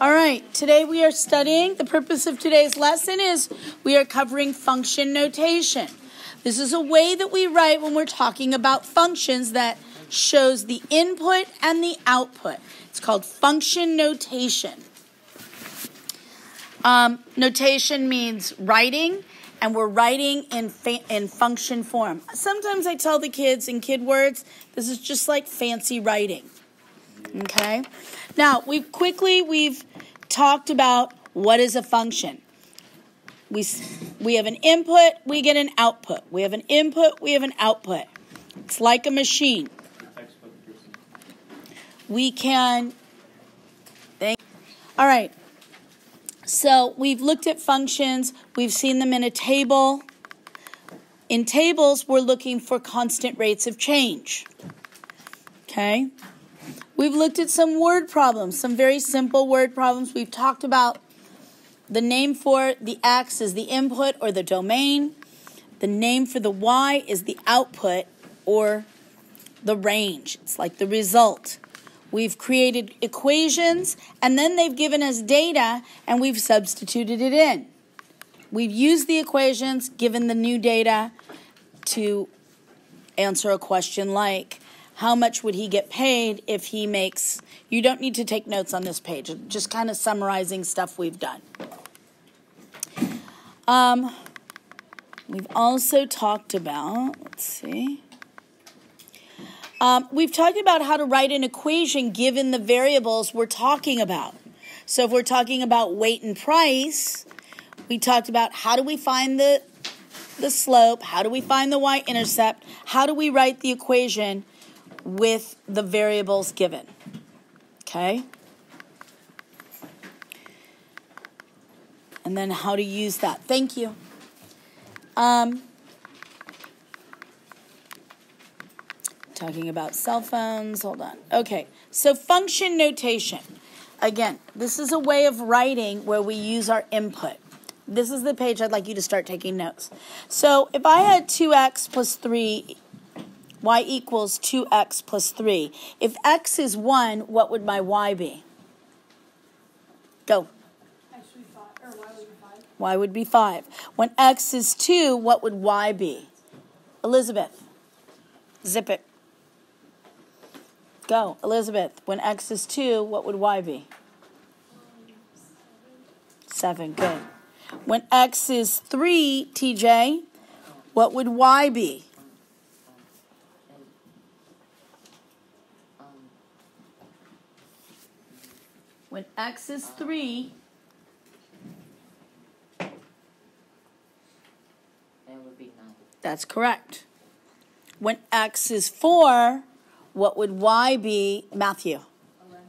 All right, today we are studying, the purpose of today's lesson is we are covering function notation. This is a way that we write when we're talking about functions that shows the input and the output. It's called function notation. Notation means writing, and we're writing in function form. Sometimes I tell the kids in kid words, this is just like fancy writing. Okay? Now, we've talked about what is a function. We have an input, we get an output. We have an input, we have an output. It's like a machine. We can... All right. So we've looked at functions. We've seen them in a table. In tables, we're looking for constant rates of change. Okay? We've looked at some word problems, some very simple word problems. We've talked about the name for the X is the input or the domain. The name for the Y is the output or the range. It's like the result. We've created equations, and then they've given us data, and we've substituted it in. We've used the equations, given the new data, to answer a question like, how much would he get paid if he makes... You don't need to take notes on this page. Just kind of summarizing stuff we've done. We've also talked about... Let's see... we've talked about how to write an equation given the variables we're talking about. So if we're talking about weight and price, we talked about how do we find the slope, how do we find the y-intercept, how do we write the equation with the variables given. Okay? And then how to use that. Thank you. Talking about cell phones. Hold on. Okay. So function notation. Again, this is a way of writing where we use our input. This is the page I'd like you to start taking notes. So if I had 2x plus 3, y equals 2x plus 3. If x is 1, what would my y be? Go. X would be 5, or y would be 5. Y would be 5. When x is 2, what would y be? Elizabeth. Zip it. Go, Elizabeth. When x is 2, what would y be? 7, good. When x is 3, TJ, what would y be? When x is 3, it would be 9. That's correct. When x is 4, what would y be, Matthew? 11.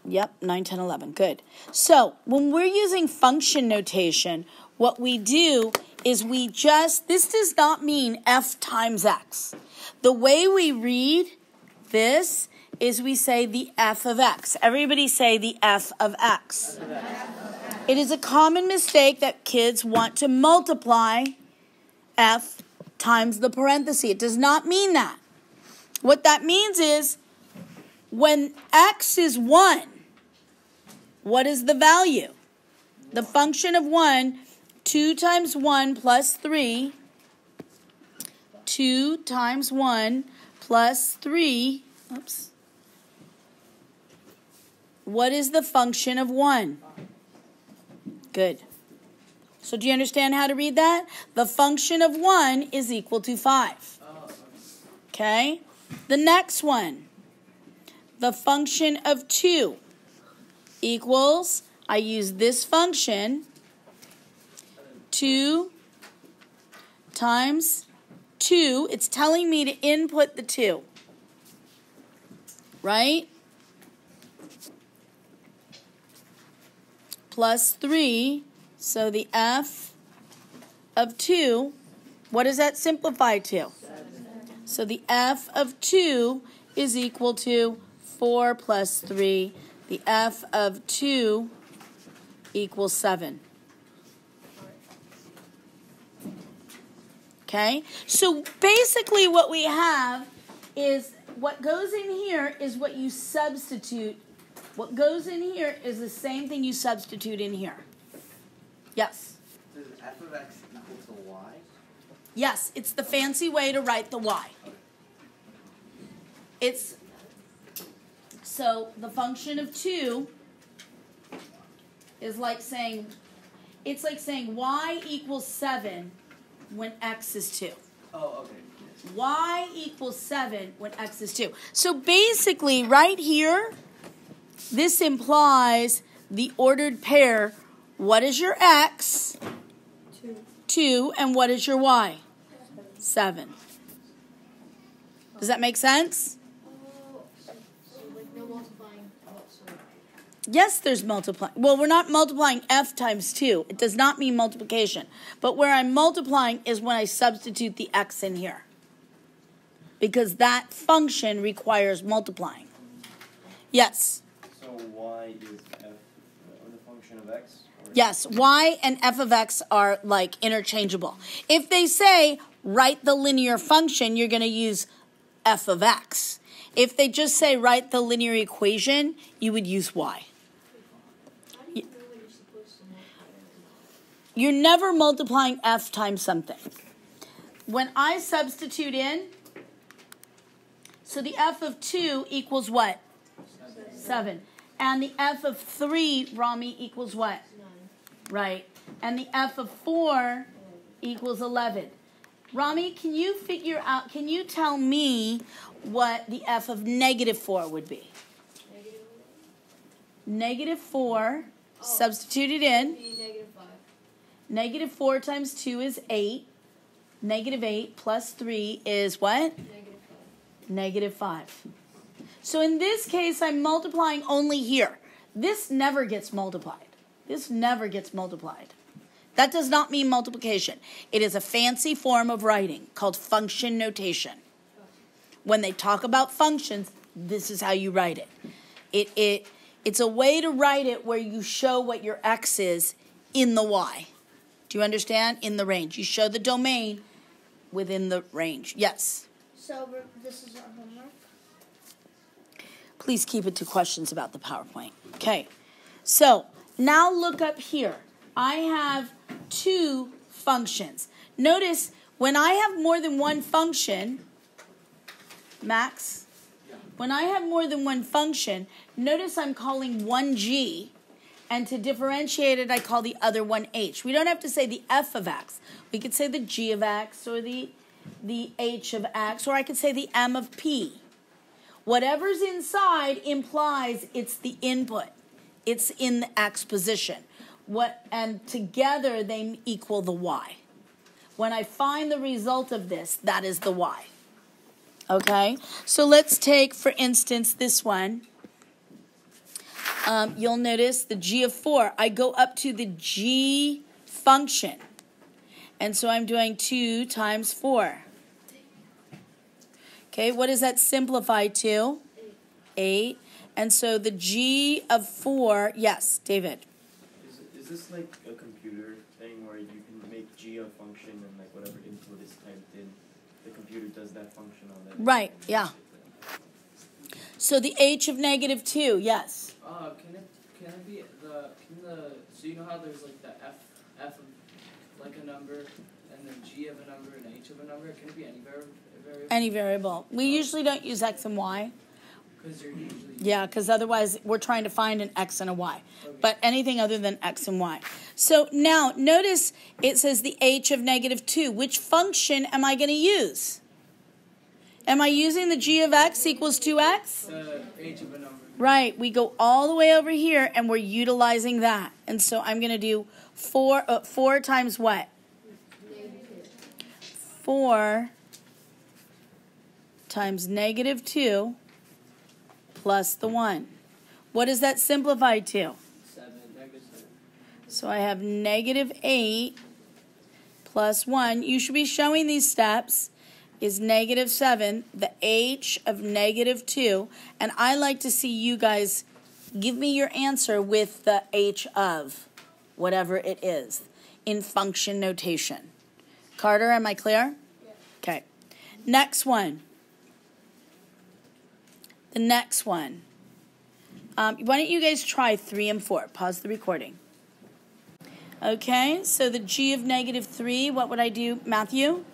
Yep, 9, 10, 11. Good. So when we're using function notation, what we do is this does not mean f times x. The way we read this is we say the f of x. Everybody say the f of x. It is a common mistake that kids want to multiply f times the parenthesis. It does not mean that. What that means is when x is 1, what is the value? The function of 1, 2 times 1 plus 3, 2 times 1 plus 3, oops. What is the function of 1? Good. So do you understand how to read that? The function of 1 is equal to 5. Okay? The next one. The function of 2 equals, I use this function, 2 times 2. It's telling me to input the 2. Right? Plus 3. So the f of 2, what does that simplify to? 7. So the f of 2 is equal to 4 plus 3. The f of 2 equals 7. Okay? So basically what we have is what goes in here is what you substitute What goes in here is the same thing you substitute in here. Yes? Does f of x equal to y? Yes, it's the fancy way to write the y. It's, so the function of 2 is like saying, it's like saying y equals 7 when x is 2. Oh, okay. Y equals 7 when x is 2. So basically, right here, this implies the ordered pair. What is your x? 2. And what is your y? 7. Does that make sense? So like no multiplying whatsoever. Yes, there's multiplying. Well, we're not multiplying f times 2. It does not mean multiplication. But where I'm multiplying is when I substitute the x in here. Because that function requires multiplying. Yes? So y is f, the function of x? Or Yes, y and f of x are like interchangeable. If they say write the linear function, you're going to use f of x. If they just say write the linear equation, you would use y. How do you know when you're supposed to multiply? You're never multiplying f times something. When I substitute in, so the f of 2 equals what? 7. And the f of 3, Rami, equals what? 9. Right. And the f of 4 equals 11. Rami, can you figure out, can you tell me what the f of negative 4 would be? Negative 4, substituted in. Be negative 5. Negative 4 times 2 is 8. Negative 8 plus 3 is what? Negative 5. Negative 5. So in this case, I'm multiplying only here. This never gets multiplied. This never gets multiplied. That does not mean multiplication. It is a fancy form of writing called function notation. When they talk about functions, this is how you write it. It's a way to write it where you show what your x is in the y. Do you understand? In the range. You show the domain within the range. Yes? So this is our homework. Please keep it to questions about the PowerPoint. Okay. So now look up here. I have 2 functions. Notice when I have more than one function, Max, when I have more than one function, notice I'm calling one g, and to differentiate it, I call the other one h. We don't have to say the f of x. We could say the g of x or the h of x, or I could say the m of p. Whatever's inside implies it's the input. It's in the x position. And together they equal the y. When I find the result of this, that is the y. Okay? So let's take, for instance, this one. You'll notice the g of 4. I go up to the g function. And so I'm doing 2 times 4. Okay, what does that simplify to? 8. And so the g of 4, yes, David. Is this like a computer thing where you can make g a function and like whatever input is typed in, the computer does that function on that? Right, yeah. So the h of negative 2, yes. Can it be so you know how there's like the f of like a number and then g of a number and h of a number? Can it be any variable? Any variable. We usually don't use x and y. Because you're usually Yeah, because otherwise we're trying to find an x and a y. Okay. But anything other than x and y. So now notice it says the h of negative 2. Which function am I going to use? Am I using the g of x equals 2x? the h of a number. Right, we go all the way over here and we're utilizing that. And so I'm going to do 4 times what? 4 times negative 2 plus the 1. What does that simplify to? Negative 7. So I have negative 8 plus 1. You should be showing these steps. Is negative 7, the h of negative 2. And I like to see you guys give me your answer with the h of whatever it is in function notation. Carter, am I clear? Yeah. Okay. Next one. The next one. Why don't you guys try 3 and 4? Pause the recording. Okay, so the g of negative 3, what would I do, Matthew?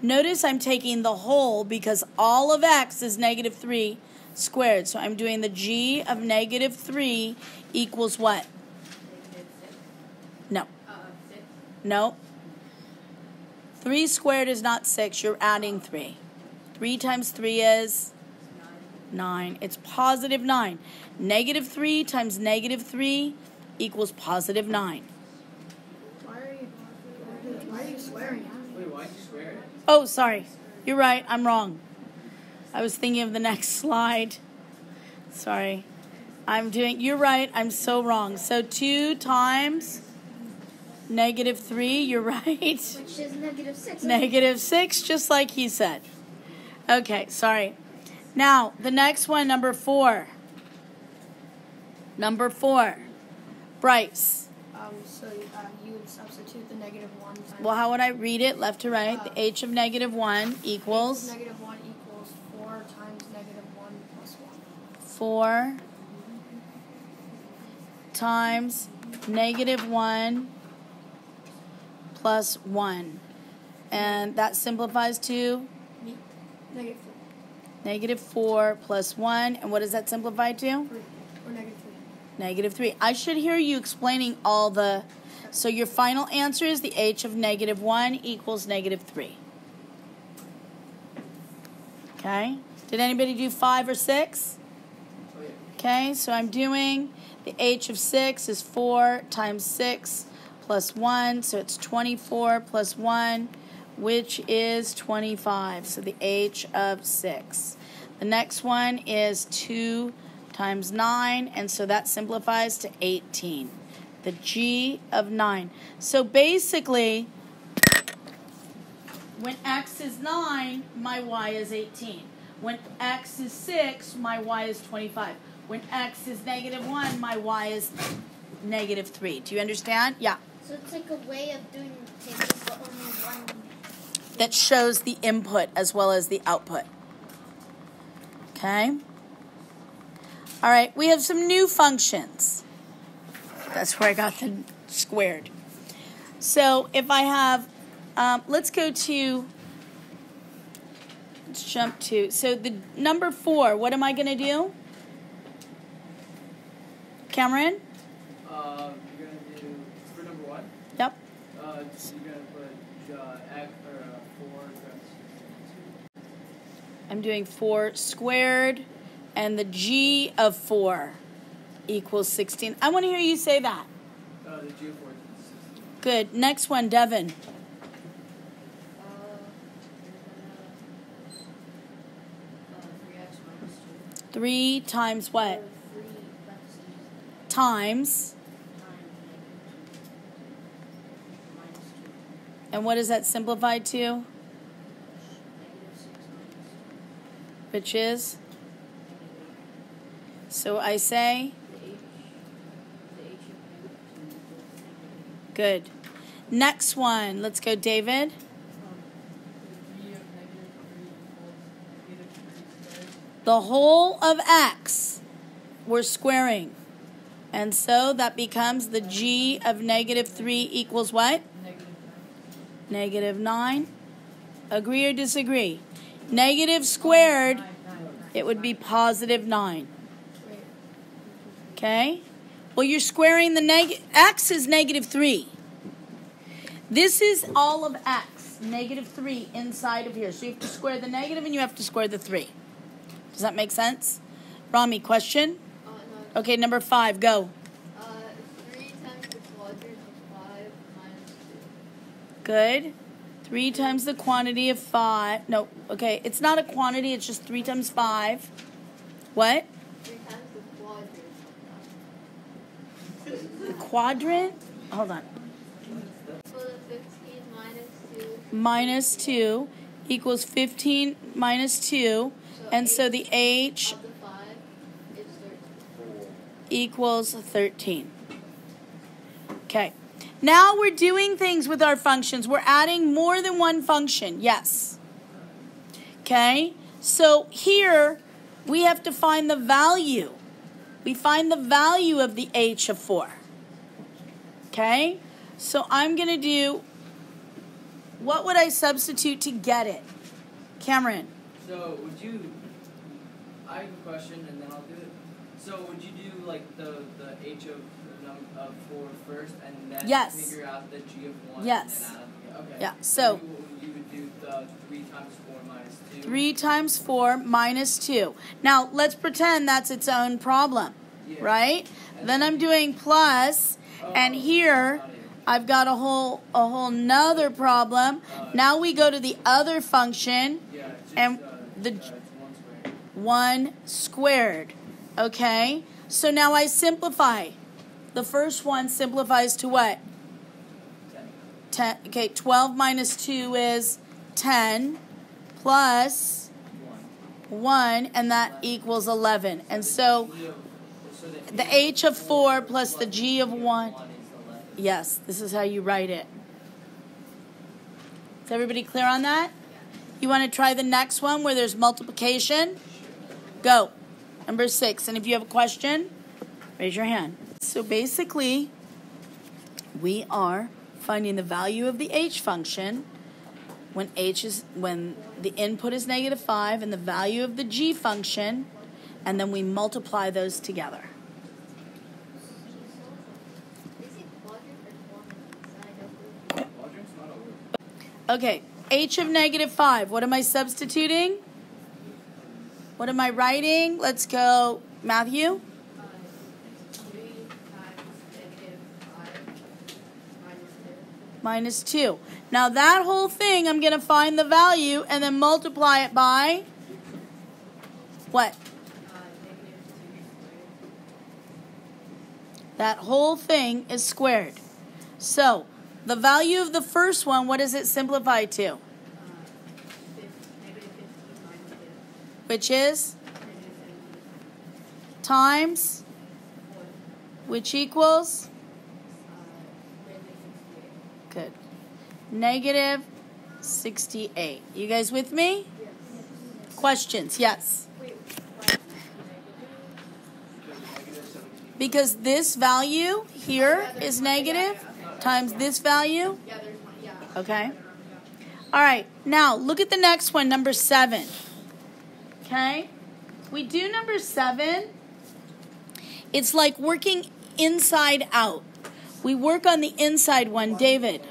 Notice I'm taking the whole because all of x is negative 3 squared. So I'm doing the g of negative 3 equals what? No. 6. No. 3 squared is not 6. You're adding 3. 3 times 3 is 9. It's positive 9. Negative 3 times negative 3 equals positive 9. Why are you swearing? Wait, why'd you swear it? Oh, sorry. You're right. I'm wrong. I was thinking of the next slide. Sorry. You're right. I'm so wrong. So 2 times negative 3. You're right. Which is negative 6. Negative 6, just like he said. Okay, sorry. Now, the next one, number 4. Number 4. Bryce. So you would substitute the negative 1 times. Well, how would I read it? Left to right. The h of negative 1 equals Negative 1 equals 4 times negative 1 plus 1. 4 times negative 1 plus 1. And that simplifies to Negative 4. negative 4 plus 1. And what does that simplify to? 3. Or negative 3. Negative 3. I should hear you explaining all the... So your final answer is the h of negative 1 equals negative 3. Okay? Did anybody do 5 or 6? Oh, yeah. Okay, so I'm doing the h of 6 is 4 times 6 plus 1. So it's 24 plus 1, which is 25. So the h of 6. The next one is 2 times 9, and so that simplifies to 18. The g of 9. So basically, when x is 9, my y is 18. When x is 6, my y is 25. When x is negative 1, my y is negative 3. Do you understand? Yeah. So it's like a way of doing tables, but only one. That shows the input as well as the output. Okay? All right, we have some new functions. That's where I got the squared. So if I have, let's jump to, so the number 4, what am I going to do? Cameron? You're gonna do for number 1. Yep. You're gonna put egg or 4 times 2. I'm doing 4 squared, and the g of 4 equals 16. I want to hear you say that. The g of 4 is 16. Good. Next one, Devin. 3x minus 2. 3 times what? 3 times Times. minus 2. And what is that simplified to? Negative 6 minus 2. Which is? So I say? The h of negative 2 equals negative. Good. Next one. Let's go, David. The whole of x we're squaring. And so that becomes the g of negative 3 equals what? Negative 9. Agree or disagree? Negative squared, it would be positive 9. Okay? Well, you're squaring the x is negative 3. This is all of x, negative 3 inside of here. So you have to square the negative and you have to square the 3. Does that make sense? Rami, question? No. Okay, number 5, go. 3 times the quadrant of 5 minus 2. Good. 3 times the quantity of 5. No, okay, it's not a quantity, it's just 3 times 5. What? 3 times the quadrant. The quadrant? Hold on. So the 15 minus 2. Minus 2 equals 15 minus 2. And so the h Of the 5 is 13. equals 13. Okay. Now we're doing things with our functions. We're adding more than one function. Yes. Okay. So here we have to find the value. We find the value of the h of 4. Okay? So I'm going to do, what would I substitute to get it? Cameron. So would you, I have a question and then I'll do it. So would you do like the h of 4 first and then Yes. figure out the g of 1? Yes. And add up? Okay. Yeah, so you would do the 3 times 4 minus 2. 3 times 4 minus 2. Now, let's pretend that's its own problem, Yeah. right? Then I'm doing plus, and here I've got a whole nother problem. Now we go to the other function, Yeah, it's just, and it's the 1 1 squared. squared. Okay? So now I simplify. The first one simplifies to what? 10. 10. Okay, 12 minus 2 is 10 plus 1, and that equals 11. And so the h of 4 plus the g of 1. Yes, this is how you write it. Is everybody clear on that? You want to try the next one where there's multiplication? Go. Number 6. And if you have a question, raise your hand. So basically, we are finding the value of the h function when the input is -5 and the value of the g function, and then we multiply those together. Quadrant's not a word. Okay, h of -5. What am I substituting? What am I writing? Let's go, Matthew. 3 times -5 Minus minus 2. 2. Now that whole thing, I'm going to find the value and then multiply it by what? -2 squared. That whole thing is squared. So the value of the first one, what does it simplify to? -15 minus 2. Which is -17. times, 4. which equals? -68. Good. -68. You guys with me? Questions? Yes. Wait, Because this value here is negative times this value. yeah, there's one. Yeah. Okay. All right. Now, look at the next one, number 7. Okay? We do number 7. It's like working inside out. We work on the inside one. David.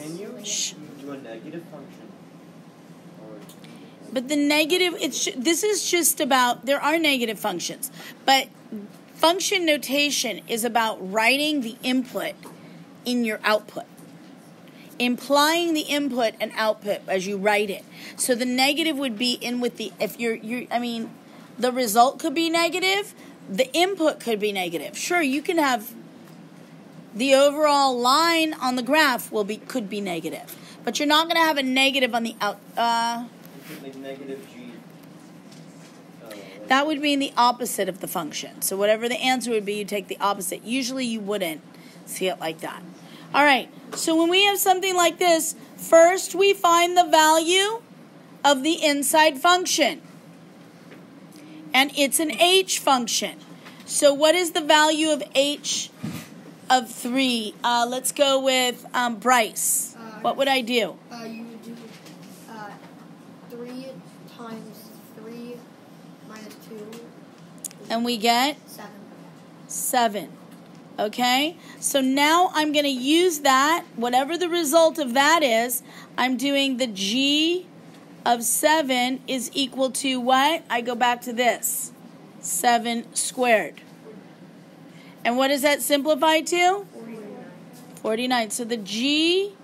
Can you Shh. do a negative function? Or But the negative, this is just about, there are negative functions. But function notation is about writing the input in your output. Implying the input and output as you write it. So the negative would be in with the, if the result could be negative, the input could be negative. Sure, you can have the overall line on the graph could be negative. But you're not going to have a negative on the out, like negative g. that would mean the opposite of the function. So whatever the answer would be, you take the opposite. Usually you wouldn't see it like that. All right, so when we have something like this, first we find the value of the inside function. And it's an h function. So what is the value of h of 3? Let's go with Bryce. What would I do? You would do 3 times 3 minus 2. And we get 7. 7. Okay? So now I'm going to use that, whatever the result of that is, I'm doing the g of 7 is equal to what? I go back to this. 7 squared. And what does that simplify to? 49. So the g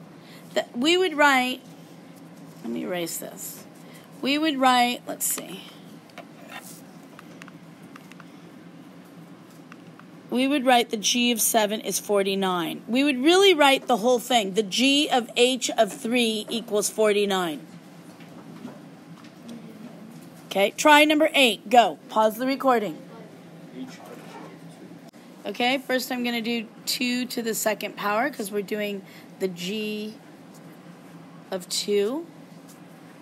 that we would write, let me erase this. We would write, let's see. We would write the g of 7 is 49. We would really write the whole thing. The g of h of 3 equals 49. Okay, try number 8. Go. Pause the recording. Okay, first I'm going to do 2 to the second power because we're doing the g of 2.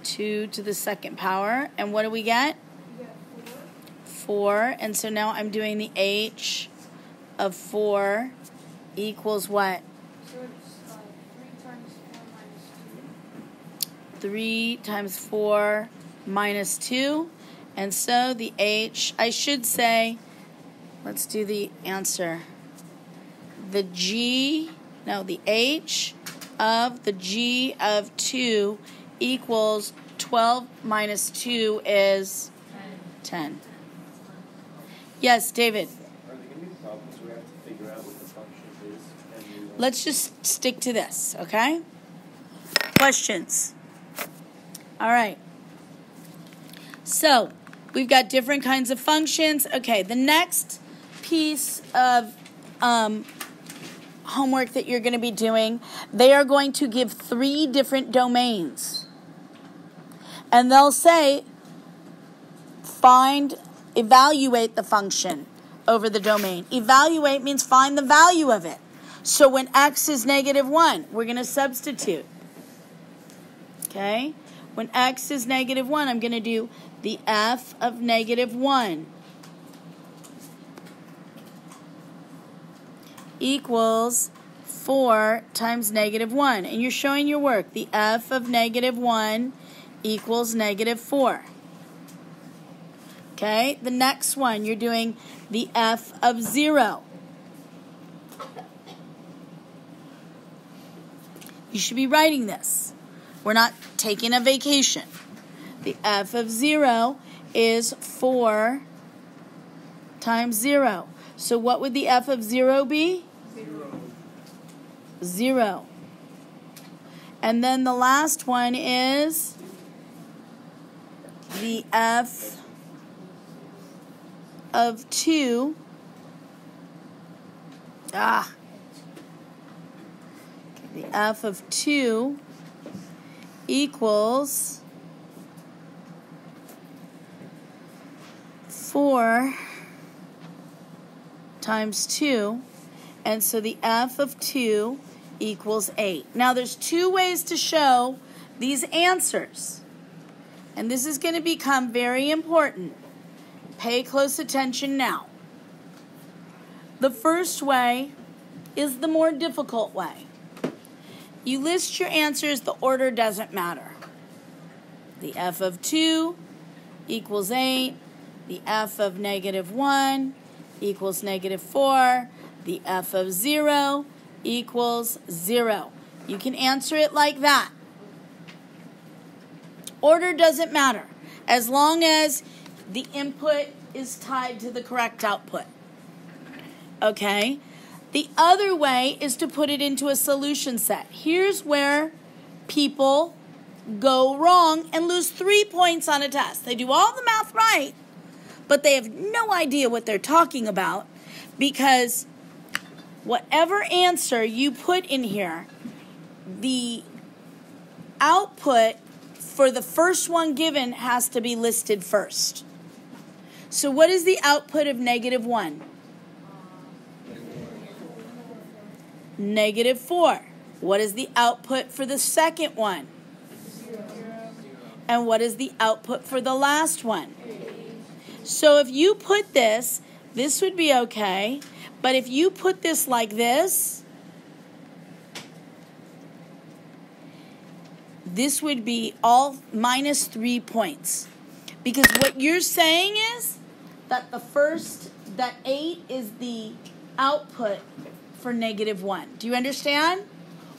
2 to the second power. And what do we get? 4. And so now I'm doing the h of 4 equals what? So it's 3 times 4 minus 2. And so the h, I should say, let's do the answer. The h of the g of 2 equals 12 minus 2 is 10. Yes, David. Are there going to be problems where we have to figure out what the function is? And Let's just stick to this, okay? Questions? All right. So, we've got different kinds of functions. Okay, the next piece of homework that you're going to be doing, they are going to give 3 different domains. And they'll say, evaluate the function over the domain. Evaluate means find the value of it. So when x is -1, we're going to substitute. Okay? When x is -1, I'm going to do the f of -1 equals 4 times -1. And you're showing your work. The f of -1 equals -4. Okay? The next one, you're doing the f of 0. You should be writing this. We're not taking a vacation. The f of 0 is 4 times 0. So what would the f of 0 be? 0. And then the last one is the f of 2. The f of 2 equals 4 times 2. And so the f of 2 equals 8. Now there's 2 ways to show these answers. And this is going to become very important. Pay close attention now. The first way is the more difficult way. You list your answers, the order doesn't matter. The f of 2 equals 8. The f of -1 equals -4. The f of 0 equals 0. You can answer it like that. Order doesn't matter as long as the input is tied to the correct output. Okay? The other way is to put it into a solution set. Here's where people go wrong and lose 3 points on a test. They do all the math right, but they have no idea what they're talking about because whatever answer you put in here, the output for the first one given has to be listed first. So what is the output of -1? -4. What is the output for the second one? 0. And what is the output for the last one? 8. So if you put this would be okay. But if you put this like this would be all -3 points. Because what you're saying is that that 8 is the output for -1. Do you understand?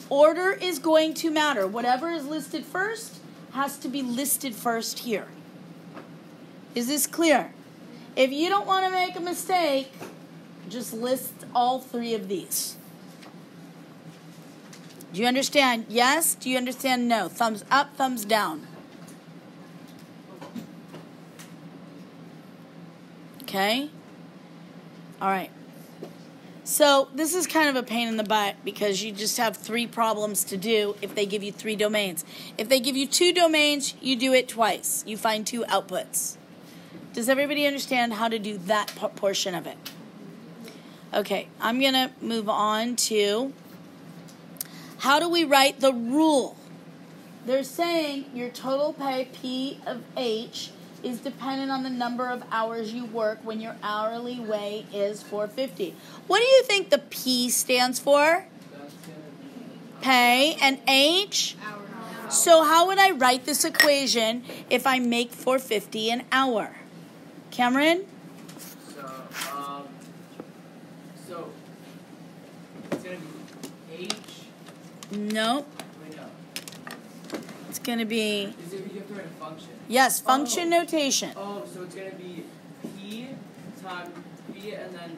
Order is going to matter. Whatever is listed first has to be listed first here. Is this clear? If you don't want to make a mistake, just list all 3 of these. Do you understand? Yes? Do you understand? No? Thumbs up, thumbs down. Okay? All right. So this is kind of a pain in the butt because you just have 3 problems to do if they give you 3 domains. If they give you 2 domains, you do it twice. You find 2 outputs. Does everybody understand how to do that portion of it? Okay, I'm going to move on to how do we write the rule? They're saying your total pay P of H is dependent on the number of hours you work when your hourly wage is $4.50. What do you think the P stands for? That's gonna be Pay. And H? So how would I write this equation if I make $4.50 an hour? Cameron? So it's gonna be H. Nope. Wait, no. It's going to be, Is it you have to write a function? yes, function notation. Oh, so it's gonna be P times P and then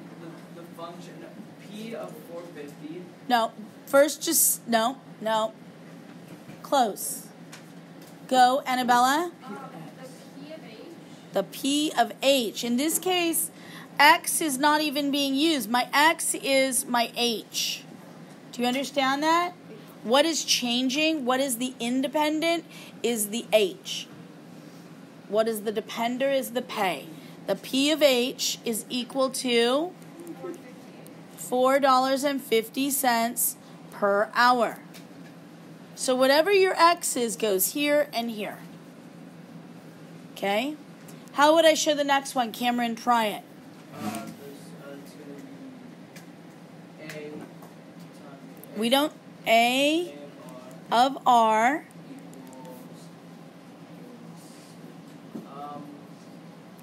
the function P of 450. No, first just, no. Close. Go, Annabella. The P of H. In this case, X is not even being used. My X is my H. Do you understand that? What is changing? What is the independent? Is the H. What is the depender? Is the pay. The P of H is equal to $4.50 per hour. So whatever your X is goes here and here. Okay? How would I show the next one? Cameron, try it. It's gonna be A times We don't, A A of of R, equals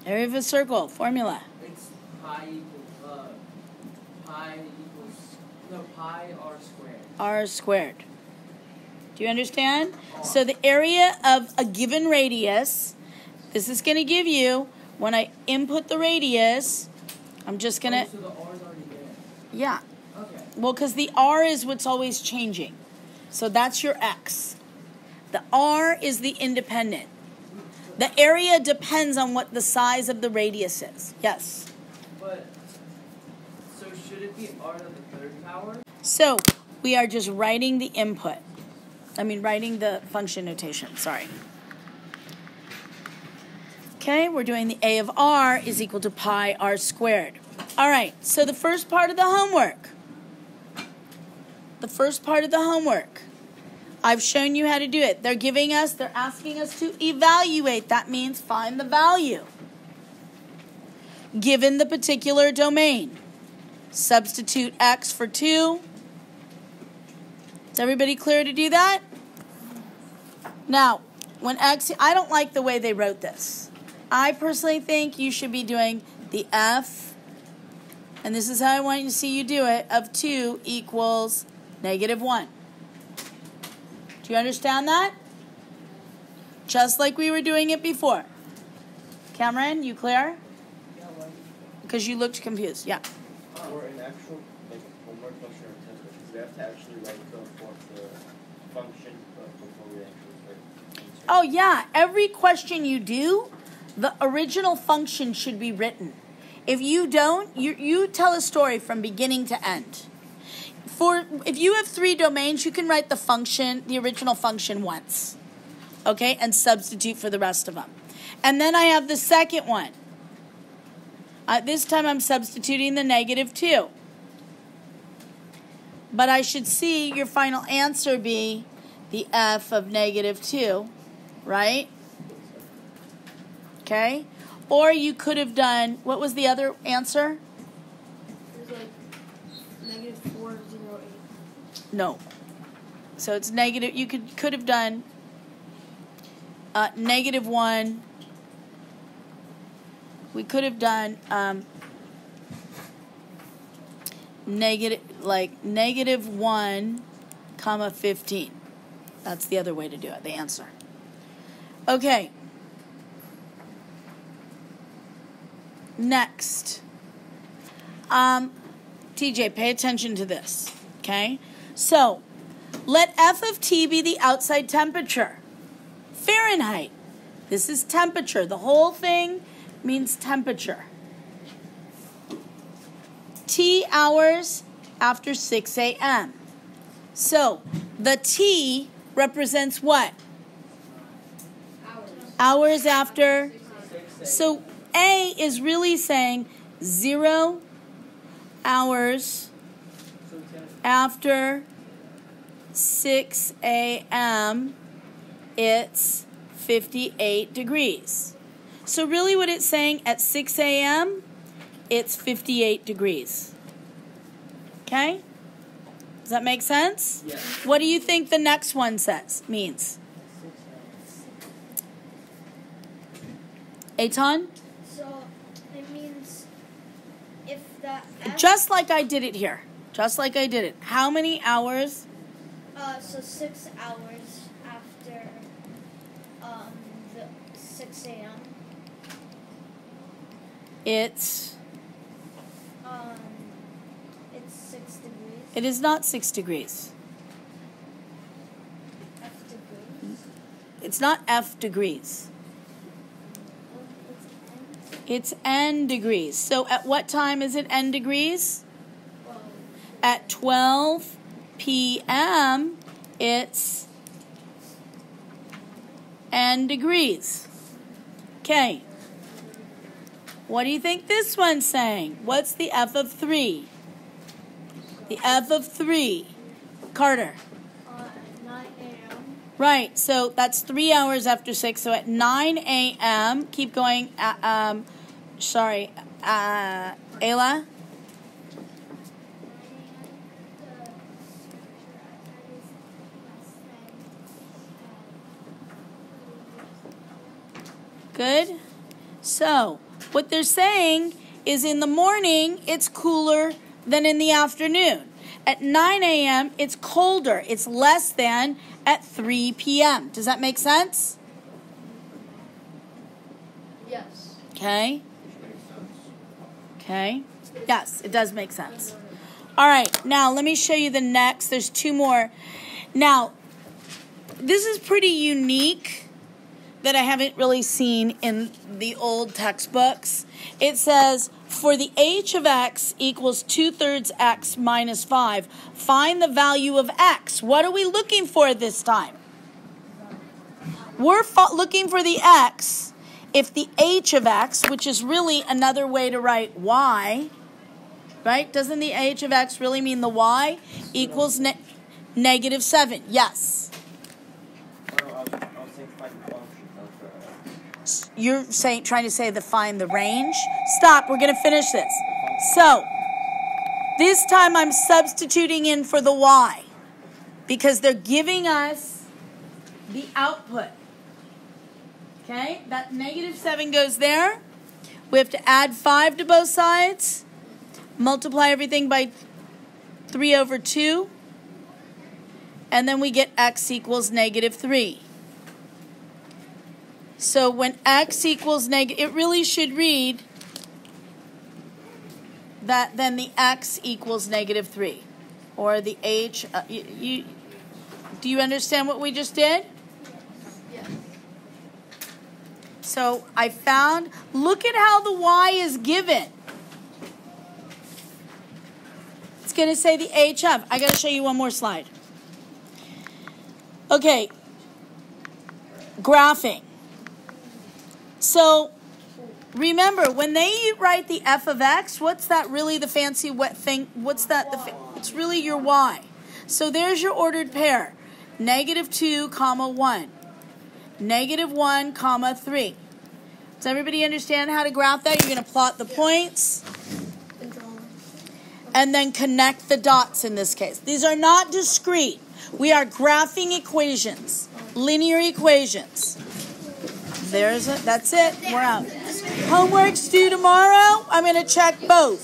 area of a circle, formula. it's pi r squared. R squared. Do you understand? So the area of a given radius, this is going to give you, when I input the radius, I'm just going to, So the r's already there. yeah. Okay. Well, because the R is what's always changing. So that's your X. The R is the independent. The area depends on what the size of the radius is. Yes. But so should it be r to the third power? So we are just writing the input. Writing the function notation. Sorry. Okay, we're doing the A of R is equal to pi R squared. All right, so the first part of the homework. I've shown you how to do it. They're asking us to evaluate. That means find the value. Given the particular domain. Substitute X for 2. Is everybody clear to do that? Now, when X, I don't like the way they wrote this. I personally think you should be doing the F, and this is how I want you to see you do it, of 2 equals -1. Do you understand that? Just like we were doing it before. Cameron, you clear? Yeah, why? Because you looked confused. Yeah. Or an actual homework question or test questions, we have to actually write the function before we actually start answering. Oh, yeah. Every question you do, the original function should be written. If you don't, you tell a story from beginning to end. If you have 3 domains, you can write the original function once. Okay? And substitute for the rest of them. And then I have the second one. This time I'm substituting the -2. But I should see your final answer be the F of -2, right? Okay? Or you could have done, what was the other answer? It was like -408. No. So it's negative. You could have done -1. We could have done -1, comma 15. That's the other way to do it, the answer. Okay. Next. TJ, pay attention to this. Okay? So, let F of T be the outside temperature. Fahrenheit. This is temperature. The whole thing means temperature. T hours after 6 a.m. So, the T represents what? Hours after. So, A is really saying 0 hours So it's gonna after 6 a.m. It's 58 degrees. So really what it's saying, at 6 a.m., it's 58 degrees. Okay? Does that make sense? Yeah. What do you think the next one means? Eitan? So it means if the F, Just like I did it here. Just like I did it. How many hours? so 6 hours after the 6 a.m. It's 6 degrees. It is not 6 degrees. F degrees. It's not F degrees. It's N degrees. So at what time is it N degrees? At 12 p.m. it's N degrees. Okay. What do you think this one's saying? What's the F of 3? The F of 3. Carter. At 9 a.m. Right, so that's 3 hours after 6. So at 9 a.m., keep going. Ayla? Good. So what they're saying is in the morning, it's cooler than in the afternoon. At 9 a.m., it's colder. It's less than at 3 p.m. Does that make sense? Yes. Okay. Okay. Yes, it does make sense. All right. Now, let me show you the next. There's 2 more. Now, this is pretty unique that I haven't really seen in the old textbooks. It says, for the h of x equals 2/3 x minus 5, find the value of x. What are we looking for this time? We're looking for the x if the h of x, which is really another way to write y, right? Doesn't the h of x really mean the y, equals negative 7? Yes. You're trying to say find the range? Stop, we're going to finish this. So, this time I'm substituting in for the y because they're giving us the output. Okay, that negative 7 goes there. We have to add 5 to both sides. Multiply everything by 3/2. And then we get x equals negative 3. So when x equals negative, it really should read that then the x equals negative 3. Or the h, do you understand what we just did? Yes. So I found, look at how the y is given. It's going to say the h of. I got to show you one more slide. Okay. Graphing. So remember, when they write the f of x, what's that really the fancy thing? What's that? It's really your y. So there's your ordered pair. -2, 1. -1, 3. Does everybody understand how to graph that? You're going to plot the points and then connect the dots in this case. These are not discrete. We are graphing equations, linear equations. That's it. We're out. Homework's due tomorrow. I'm going to check both.